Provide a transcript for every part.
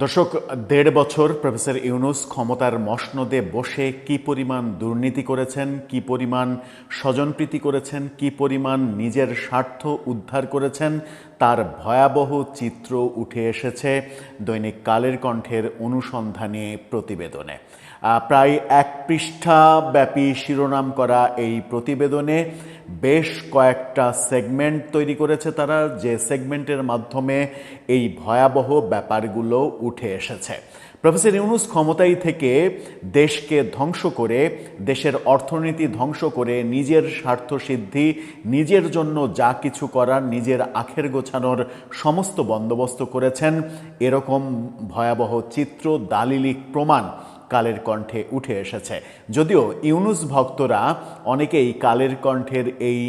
দর্শক, ১.৫ বছর প্রফেসর ইউনূস ক্ষমতার মসনদে বসে কি পরিমাণ দুর্নীতি করেছেন, কি পরিমাণ স্বজনপ্রীতি করেছেন, কি পরিমাণ নিজের স্বার্থ উদ্ধার করেছেন, তার ভয়াবহ চিত্র উঠে এসেছে দৈনিক কালের কণ্ঠের অনুসন্ধানী প্রতিবেদনে। প্রায় ১ পৃষ্ঠাব্যাপী শিরোনাম করা এই প্রতিবেদনে বেশ কয়েকটা সেগমেন্ট তৈরি করেছে তারা, যে সেগমেন্টের মাধ্যমে এই ভয়াবহ ব্যাপারগুলো উঠে এসেছে। প্রফেসর ইউনূস ক্ষমতায় থেকে দেশকে ধ্বংস করে, দেশের অর্থনীতি ধ্বংস করে, নিজের স্বার্থসিদ্ধি, নিজের জন্য যা কিছু করার, নিজের আখের গোছানোর সমস্ত বন্দোবস্ত করেছেন, এরকম ভয়াবহ চিত্র, দালিলিক প্রমাণ কালের কণ্ঠে উঠে এসেছে। যদিও ইউনূস ভক্তরা অনেকেই কালের কণ্ঠের এই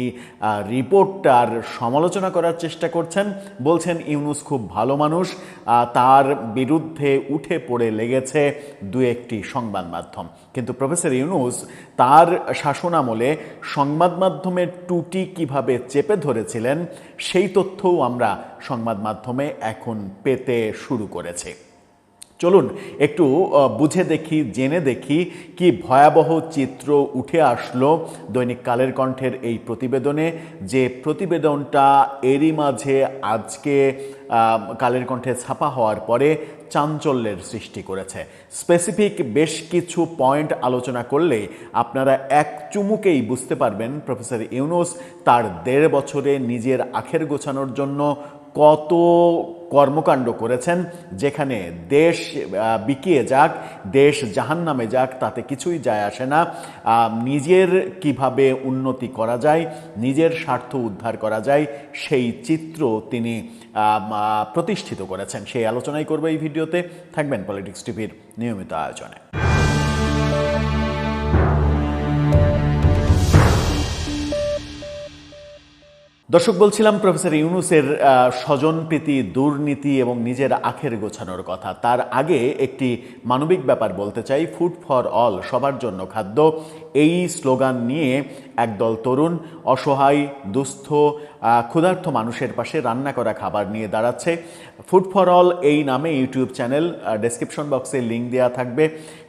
রিপোর্টটার সমালোচনা করার চেষ্টা করছেন, বলছেন ইউনূস খুব ভালো মানুষ, তার বিরুদ্ধে উঠে পড়ে লেগেছে দু একটি সংবাদ মাধ্যম। কিন্তু প্রফেসর ইউনূস তার শাসনামলে সংবাদ মাধ্যমের টুটি কিভাবে চেপে ধরেছিলেন, সেই তথ্যও আমরা সংবাদ মাধ্যমে এখন পেতে শুরু করেছি। চলুন একটু বুঝে দেখি, জেনে দেখি কি ভয়াবহ চিত্র উঠে আসলো দৈনিক কালের কণ্ঠের এই প্রতিবেদনে, যে প্রতিবেদনটা এরই মাঝে আজকে কালের কণ্ঠে ছাপা হওয়ার পরে চাঞ্চল্যের সৃষ্টি করেছে। স্পেসিফিক বেশ কিছু পয়েন্ট আলোচনা করলে আপনারা এক চুমুকেই বুঝতে পারবেন প্রফেসর ইউনূস তার ১.৫ বছরে নিজের আখের গোছানোর জন্য কত কর্মকাণ্ড করেছেন, যেখানে দেশ বিকিয়ে যাক, দেশ জাহান্নামে যাক, তাতে কিছুই যায় আসে না। নিজের কিভাবে উন্নতি করা যায়, নিজের স্বার্থ উদ্ধার করা যায়, সেই চিত্র তিনি প্রতিষ্ঠিত করেছেন। সেই আলোচনাই করবো এই ভিডিওতে। থাকবেন পলিটিক্স টিভির নিয়মিত আয়োজনে। দর্শক, বলছিলাম প্রফেসর ইউনূসের স্বজনপ্রীতি, দুর্নীতি এবং নিজের আখের গোছানোর কথা। তার আগে একটি মানবিক ব্যাপার বলতে চাই। ফুড ফর অল, সবার জন্য খাদ্য, এই স্লোগান নিয়ে একদল তরুণ অসহায়, দুস্থ, ক্ষুধার্ত মানুষের পাশে রান্না করা খাবার নিয়ে দাঁড়াচ্ছে। ফুড ফর অল এই নামে ইউটিউব চ্যানেল, ডেসক্রিপশন বক্সে লিঙ্ক দেওয়া থাকবে,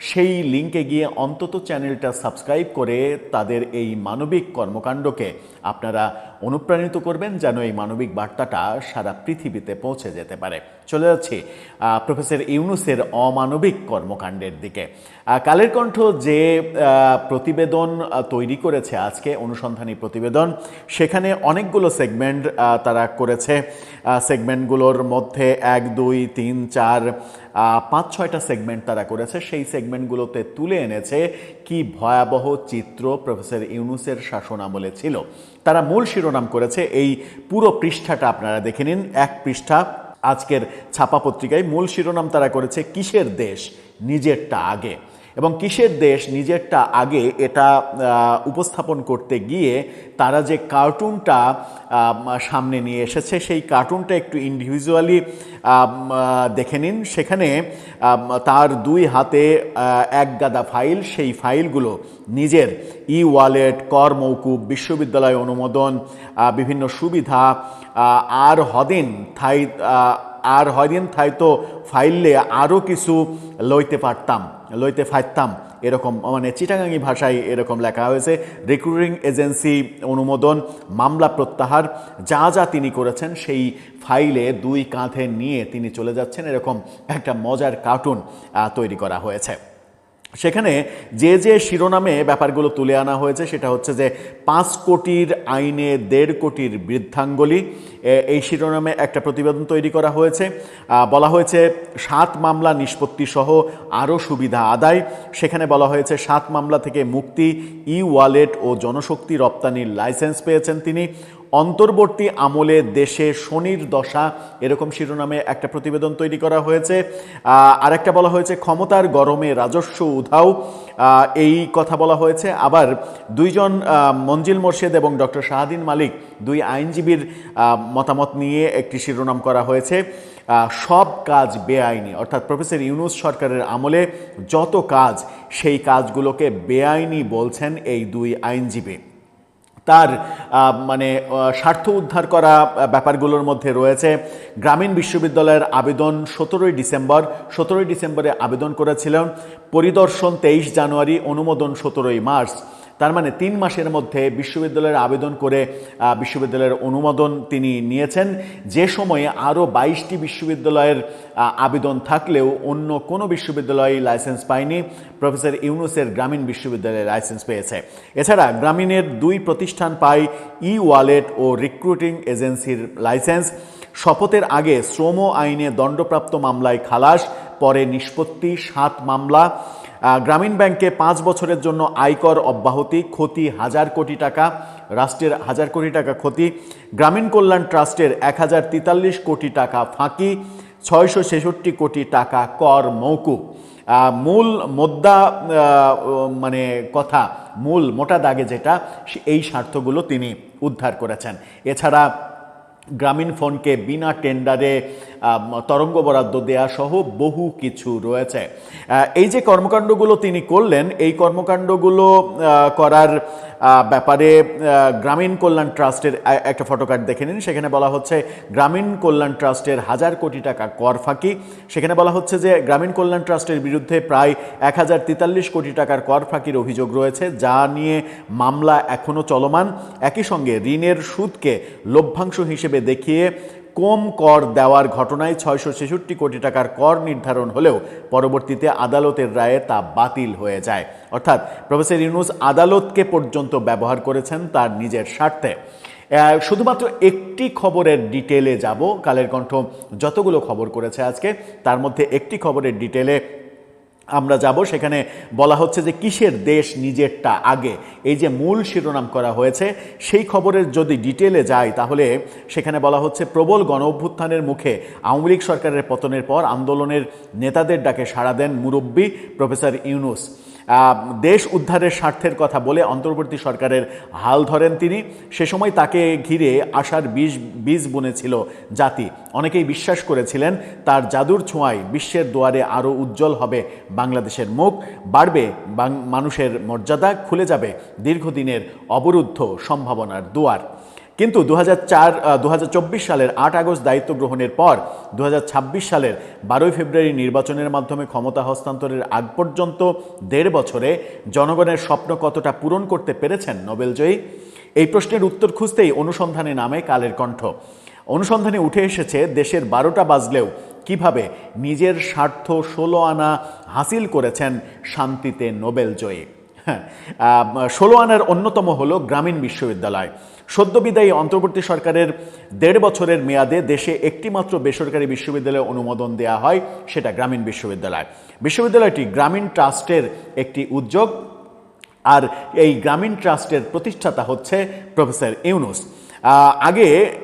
সেই লিঙ্কে গিয়ে অন্তত চ্যানেলটা সাবস্ক্রাইব করে তাদের এই মানবিক কর্মকাণ্ডকে আপনারা অনুপ্রাণিত করবেন, যেন এই মানবিক বার্তাটা সারা পৃথিবীতে পৌঁছে যেতে পারে। চলে যাচ্ছি প্রফেসর ইউনূসের অমানবিক কর্মকাণ্ডের দিকে। কালের কণ্ঠ যে প্রতিবেদন তৈরি করেছে আজকে, অনুসন্ধানী প্রতিবেদন, সেখানে অনেকগুলো সেগমেন্ট তারা করেছে। সেগমেন্টগুলোর মধ্যে ১, ২, ৩, ৪, ৫-৬টা সেগমেন্ট তারা করেছে। সেই সেগমেন্টগুলোতে তুলে এনেছে কি ভয়াবহ চিত্র প্রফেসর ইউনূসের শাসন আমলে ছিল। তারা মূল শিরোনাম করেছে, এই পুরো পৃষ্ঠাটা আপনারা দেখে নিন, ১ পৃষ্ঠা আজকের ছাপা পত্রিকায়। মূল শিরোনাম তারা করেছে কিসের দেশ নিজেরটা আগে। এবং কিসের দেশ নিজেরটা আগে এটা উপস্থাপন করতে গিয়ে তারা যে কার্টুনটা সামনে নিয়ে এসেছে, সেই কার্টুনটা একটু ইন্ডিভিজুয়ালি দেখে নিন। সেখানে তার ২ হাতে এক গাদা ফাইল, সেই ফাইলগুলো নিজের ই ওয়ালেট, কর মৌকুব, বিশ্ববিদ্যালয় অনুমোদন, বিভিন্ন সুবিধা, আর হদিন থাই তো ফাইলে আরও কিছু লইতে ফাইতাম, এরকম মানে চিটাগাঙ্গি ভাষায় এরকম লেখা হয়েছে। রিক্রুটিং এজেন্সি অনুমোদন, মামলা প্রত্যাহার, যা যা তিনি করেছেন সেই ফাইলে ২ কাঁধে নিয়ে তিনি চলে যাচ্ছেন, এরকম একটা মজার কার্টুন তৈরি করা হয়েছে। সেখানে যে শিরোনামে ব্যাপারগুলো তুলে আনা হয়েছে সেটা হচ্ছে যে ৫ কোটির আইনে ১.৫ কোটির বৃদ্ধাঙ্গুলি, এই শিরোনামে একটা প্রতিবেদন তৈরি করা হয়েছে। বলা হয়েছে ৭ মামলা নিষ্পত্তি সহ আরও সুবিধা আদায়। সেখানে বলা হয়েছে ৭ মামলা থেকে মুক্তি, ই ওয়ালেট ও জনশক্তি রপ্তানির লাইসেন্স পেয়েছেন তিনি। অন্তর্বর্তী আমলে দেশে শনির দশা, এরকম শিরোনামে একটা প্রতিবেদন তৈরি করা হয়েছে। আরেকটা বলা হয়েছে ক্ষমতার গরমে রাজস্ব উধাও, এই কথা বলা হয়েছে। আবার ২ জন মঞ্জিল মোর্শেদ এবং ডক্টর শাহাদিন মালিক, ২ আইনজীবীর মতামত নিয়ে একটি শিরোনাম করা হয়েছে সব কাজ বেআইনি। অর্থাৎ প্রফেসর ইউনূস সরকারের আমলে যত কাজ, সেই কাজগুলোকে বেআইনি বলছেন এই ২ আইনজীবী। তার মানে স্বার্থ উদ্ধার করা ব্যাপারগুলোর মধ্যে রয়েছে গ্রামীণ বিশ্ববিদ্যালয়ের আবেদন 17ই ডিসেম্বরে আবেদন করেছিলেন, পরিদর্শন 23 জানুয়ারি, অনুমোদন 17ই মার্চ। তার মানে 3 মাসের মধ্যে বিশ্ববিদ্যালয়ের আবেদন করে বিশ্ববিদ্যালয়ের অনুমোদন তিনি নিয়েছেন, যে সময়ে আরও 22টি বিশ্ববিদ্যালয়ের আবেদন থাকলেও অন্য কোনো বিশ্ববিদ্যালয় লাইসেন্স পায়নি। প্রফেসর ইউনূসের গ্রামীণ বিশ্ববিদ্যালয়ের লাইসেন্স পেয়েছে। এছাড়া গ্রামীণের 2 প্রতিষ্ঠান পায় ই ওয়ালেট ও রিক্রুটিং এজেন্সির লাইসেন্স। শপথের আগে শ্রম আইনে দণ্ডপ্রাপ্ত মামলায় খালাস, পরে নিষ্পত্তি 7 মামলা। গ্রামীণ ব্যাংকে 5 বছরের জন্য আয়কর অব্যাহতি, ক্ষতি 1000 কোটি টাকা, রাষ্ট্রের 1000 কোটি টাকা ক্ষতি। গ্রামীণ কল্যাণ ট্রাস্টের 1043 কোটি টাকা ফাঁকি, 666 কোটি টাকা কর মওকুফ। মূল মোদ্দা মানে কথা, মূল মোটা দাগে যেটা, এই স্বার্থগুলো তিনি উদ্ধার করেছেন। এছাড়া গ্রামীণ ফোনকে বিনা টেন্ডারে তরঙ্গ বরাদ্দ দেয়া সহ বহু কিছু রয়েছে। এই যে কর্মকাণ্ডগুলো তিনি করলেন, এই কর্মকাণ্ডগুলো করার ব্যাপারে গ্রামীণ কল্যাণ ট্রাস্টের একটা ফটোকার্ড দেখে নিন। সেখানে বলা হচ্ছে গ্রামীণ কল্যাণ ট্রাস্টের 1000 কোটি টাকা কর ফাঁকি। সেখানে বলা হচ্ছে যে গ্রামীণ কল্যাণ ট্রাস্টের বিরুদ্ধে প্রায় 1043 কোটি টাকার কর ফাঁকির অভিযোগ রয়েছে, যা নিয়ে মামলা এখনও চলমান। একই সঙ্গে ঋণের সুদকে লভ্যাংশ হিসেবে দেখিয়ে কম কর দেওয়ার ঘটনায় 666 কোটি টাকার কর নির্ধারণ হলেও পরবর্তীতে আদালতের রায়ে তা বাতিল হয়ে যায়। অর্থাৎ প্রফেসর ইউনূস আদালতকে পর্যন্ত ব্যবহার করেছেন তার নিজের স্বার্থে। শুধুমাত্র একটি খবরের ডিটেলে যাব। কালের কণ্ঠ যতগুলো খবর করেছে আজকে, তার মধ্যে একটি খবরের ডিটেলে আমরা যাব। সেখানে বলা হচ্ছে যে কিসের দেশ নিজেরটা আগে, এই যে মূল শিরোনাম করা হয়েছে, সেই খবরের যদি ডিটেলে যায় তাহলে সেখানে বলা হচ্ছে প্রবল গণ অভ্যুত্থানের মুখে আওয়ামী লীগ সরকারের পতনের পর আন্দোলনের নেতাদের ডাকে সাড়া দেন মুরব্বী প্রফেসর ইউনূস। দেশ উদ্ধারের স্বার্থের কথা বলে অন্তর্বর্তী সরকারের হাল ধরেন তিনি। সে সময় তাকে ঘিরে আশার বীজ বুনেছিল জাতি। অনেকেই বিশ্বাস করেছিলেন তার জাদুর ছোঁয়ায় বিশ্বের দুয়ারে আরও উজ্জ্বল হবে বাংলাদেশের মুখ, বাড়বে মানুষের মর্যাদা, খুলে যাবে দীর্ঘদিনের অবরুদ্ধ সম্ভাবনার দুয়ার। কিন্তু 2024 সালের 8 আগস্ট দায়িত্ব গ্রহণের পর 2026 সালের 12 ফেব্রুয়ারি নির্বাচনের মাধ্যমে ক্ষমতা হস্তান্তরের আগ পর্যন্ত 1.5 বছরে জনগণের স্বপ্ন কতটা পূরণ করতে পেরেছেন নোবেলজয়ী? এই প্রশ্নের উত্তর খুঁজতেই অনুসন্ধানে নামে কালের কণ্ঠ। অনুসন্ধানে উঠে এসেছে দেশের 12টা বাজলেও কিভাবে নিজের স্বার্থ 16 আনা হাসিল করেছেন শান্তিতে নোবেলজয়ী। 16 আনার অন্যতম হলো গ্রামীণ বিশ্ববিদ্যালয়। সদ্যবিদায়ী অন্তর্বর্তী সরকারের 1.5 বছরের মেয়াদে দেশে একটিমাত্র বেসরকারি বিশ্ববিদ্যালয়ে অনুমোদন দেওয়া হয়, সেটা গ্রামীণ বিশ্ববিদ্যালয়। বিশ্ববিদ্যালয়টি গ্রামীণ ট্রাস্টের একটি উদ্যোগ, আর এই গ্রামীণ ট্রাস্টের প্রতিষ্ঠাতা হচ্ছে প্রফেসর ইউনূস।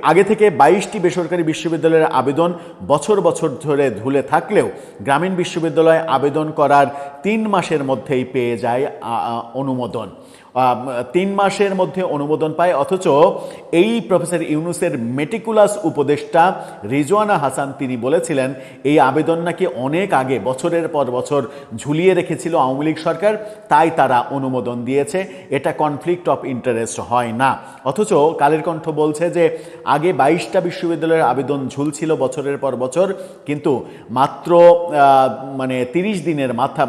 আগে থেকে 22টি বেসরকারি বিশ্ববিদ্যালয়ের আবেদন বছর বছর ধরে ঝুলে থাকলেও গ্রামীণ বিশ্ববিদ্যালয় আবেদন করার 3 মাসের মধ্যেই পেয়ে যায় অনুমোদন। 3 মাসের মধ্যে অনুমোদন পায়, অথচ এই প্রফেসর ইউনূসের মেটিকুলাস উপদেষ্টা রিজওয়ানা হাসান তিনি বলেছিলেন এই আবেদন নাকি অনেক আগে বছরের পর বছর ঝুলিয়ে রেখেছিল আওয়ামী লীগ সরকার, তাই তারা অনুমোদন দিয়েছে, এটা কনফ্লিক্ট অফ ইন্টারেস্ট হয় না। অথচ কালের কণ্ঠ বলছে যে আগে 22টা বিশ্ববিদ্যালয়ের আবেদন ঝুলছিল বছরের পর বছর, কিন্তু মাত্র 30 দিনের মাথা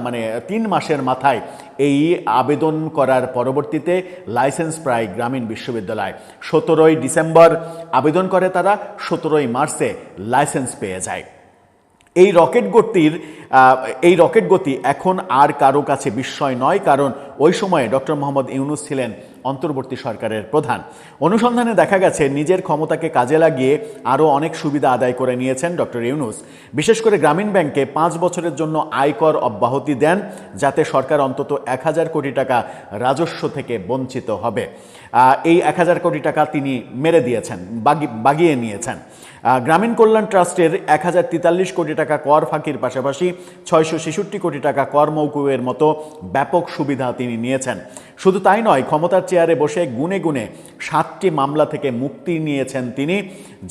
3 মাসের মাথায় এই আবেদন করার পরবর্তীতে লাইসেন্স প্রায় গ্রামীণ বিশ্ববিদ্যালয়। 17ই ডিসেম্বর আবেদন করে তারা, 17ই মার্চে লাইসেন্স পেয়ে যায়। এই রকেট গতি এখন আর কারো কাছে বিস্ময় নয়, কারণ ওই সময়ে ডক্টর মোহাম্মদ ইউনূস ছিলেন অন্তর্বর্তী সরকারের প্রধান। অনুসন্ধানে দেখা গেছে নিজের ক্ষমতাকে কাজে লাগিয়ে আরও অনেক সুবিধা আদায় করে নিয়েছেন ডক্টর ইউনূস। বিশেষ করে গ্রামীণ ব্যাংকে 5 বছরের জন্য আয়কর অব্যাহতি দেন, যাতে সরকার অন্তত 1000 কোটি টাকা রাজস্ব থেকে বঞ্চিত হবে। এই 1000 কোটি টাকা তিনি মেরে দিয়েছেন, বাগিয়ে নিয়েছেন। গ্রামীণ কল্যাণ ট্রাস্টের 1043 কোটি টাকা কর ফাঁকির পাশাপাশি 666 কোটি টাকা কর মওকুফের মতো ব্যাপক সুবিধা তিনি নিয়েছেন। শুধু তাই নয়, ক্ষমতার চেয়ারে বসে গুনে গুনে 7টি মামলা থেকে মুক্তি নিয়েছেন তিনি,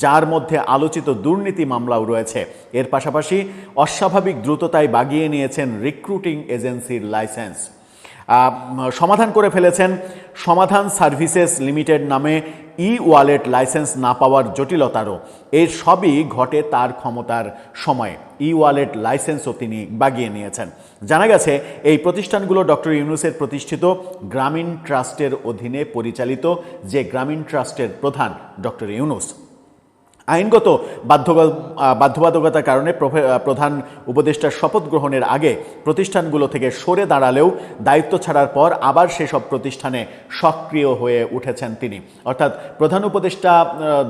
যার মধ্যে আলোচিত দুর্নীতি মামলাও রয়েছে। এর পাশাপাশি অস্বাভাবিক দ্রুততায় বাগিয়ে নিয়েছেন রিক্রুটিং এজেন্সির লাইসেন্স। সমাধান করে ফেলেছেন সমাধান সার্ভিসেস লিমিটেড নামে ওয়ালেট লাইসেন্স না পাওয়ার জটিলতারও। এর সবই ঘটে তার ক্ষমতার সময়ে। ওয়ালেট লাইসেন্সও তিনি বাগিয়ে নিয়েছেন। জানা গেছে এই প্রতিষ্ঠানগুলো ডক্টর ইউনূসের প্রতিষ্ঠিত গ্রামীণ ট্রাস্টের অধীনে পরিচালিত, যে গ্রামীণ ট্রাস্টের প্রধান ডক্টর ইউনূস। আইনগত বাধ্যবাধকতার কারণে প্রধান উপদেষ্টার শপথ গ্রহণের আগে প্রতিষ্ঠানগুলো থেকে সরে দাঁড়ালেও দায়িত্ব ছাড়ার পর আবার সেসব প্রতিষ্ঠানে সক্রিয় হয়ে উঠেছেন তিনি। অর্থাৎ প্রধান উপদেষ্টা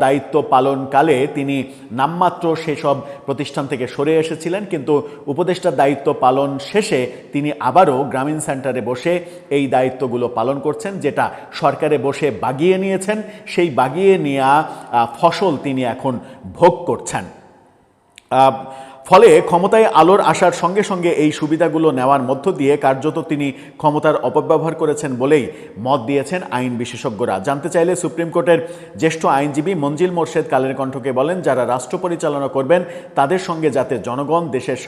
দায়িত্ব পালনকালে তিনি নামমাত্র সেসব প্রতিষ্ঠান থেকে সরে এসেছিলেন, কিন্তু উপদেষ্টার দায়িত্ব পালন শেষে তিনি আবারও গ্রামীণ সেন্টারে বসে এই দায়িত্বগুলো পালন করছেন, যেটা সরকারে বসে বাগিয়ে নিয়েছেন। সেই বাগিয়ে নেওয়া ফসল তিনি এখন ভোগ করছেন। ফলে ক্ষমতায় আলোর আসার সঙ্গে সঙ্গে এই সুবিধাগুলো নেওয়ার মধ্য দিয়ে কার্যত তিনি ক্ষমতার অপব্যবহার করেছেন বলেই মত দিয়েছেন আইন বিশেষজ্ঞরা। জানতে চাইলে সুপ্রিম কোর্টের জ্যেষ্ঠ আইনজীবী মঞ্জিল মোর্শেদ কালের কণ্ঠকে বলেন, যারা রাষ্ট্র পরিচালনা করবেন তাদের সঙ্গে যাতে জনগণ দেশের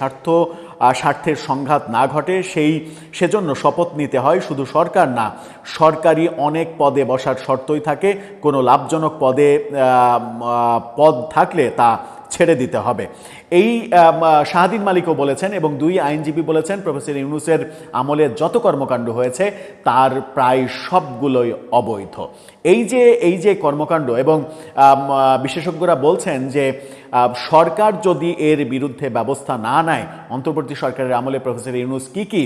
স্বার্থের সংঘাত না ঘটে সেজন্য শপথ নিতে হয়। শুধু সরকার না, সরকারি অনেক পদে বসার শর্তই থাকে। কোনো লাভজনক পদ থাকলে তা ছেড়ে দিতে হবে। এই শাহাদিন মালিকও বলেছেন এবং দুই আইনজীবী বলেছেন, প্রফেসর ইউনূসের আমলে যত কর্মকাণ্ড হয়েছে তার প্রায় সবগুলোই অবৈধ। এই যে কর্মকাণ্ড, এবং বিশেষজ্ঞরা বলছেন যে সরকার যদি এর বিরুদ্ধে ব্যবস্থা না নেয়, অন্তর্বর্তী সরকারের আমলে প্রফেসর ইউনূস কি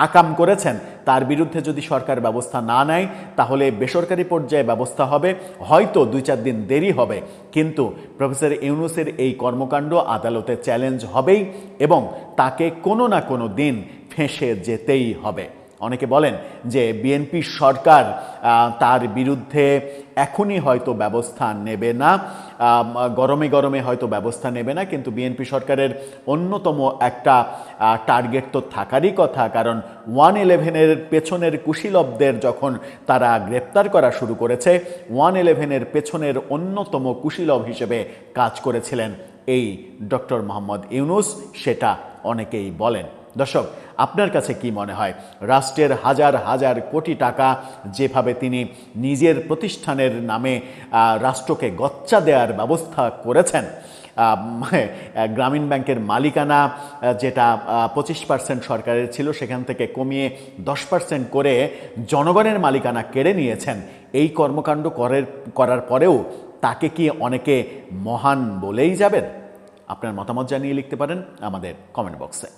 আকাম করেছেন তার বিরুদ্ধে যদি সরকার ব্যবস্থা না নেয়, তাহলে বেসরকারি পর্যায়ে ব্যবস্থা হবে। হয়তো 2-4 দিন দেরি হবে, কিন্তু প্রফেসর ইউনূসের এই কর্মকাণ্ড আদালতে চ্যালেঞ্জ হবেই এবং তাকে কোনো না কোনো দিন ফেঁসে যেতেই হবে। অনেকে বলেন যে বিএনপি সরকার তার বিরুদ্ধে এখনই হয়তো ব্যবস্থা নেবে না, গরমে হয়তো ব্যবস্থা নেবে না, কিন্তু বিএনপি সরকারের অন্যতম একটা টার্গেট তো থাকারই কথা। কারণ 111-এর পেছনের কুশীলবদের যখন তারা গ্রেপ্তার করা শুরু করেছে, 111-এর পেছনের অন্যতম কুশীলব হিসেবে কাজ করেছিলেন এই ডক্টর মোহাম্মদ ইউনূস, সেটা অনেকেই বলেন। দর্শক, আপনার কাছে কি মনে হয়? রাষ্ট্রের হাজার হাজার কোটি টাকা যেভাবে তিনি নিজের প্রতিষ্ঠানের নামে রাষ্ট্রকে গচ্চা দেওয়ার ব্যবস্থা করেছেন, গ্রামীণ ব্যাংকের মালিকানা যেটা 25% সরকারের ছিল সেখান থেকে কমিয়ে 10% করে জনগণের মালিকানা কেড়ে নিয়েছেন, এই কর্মকাণ্ড করার পরেও তাকে কি অনেকে মহান বলেই যাবেন? আপনার মতামত জানিয়ে লিখতে পারেন আমাদের কমেন্ট বক্সে।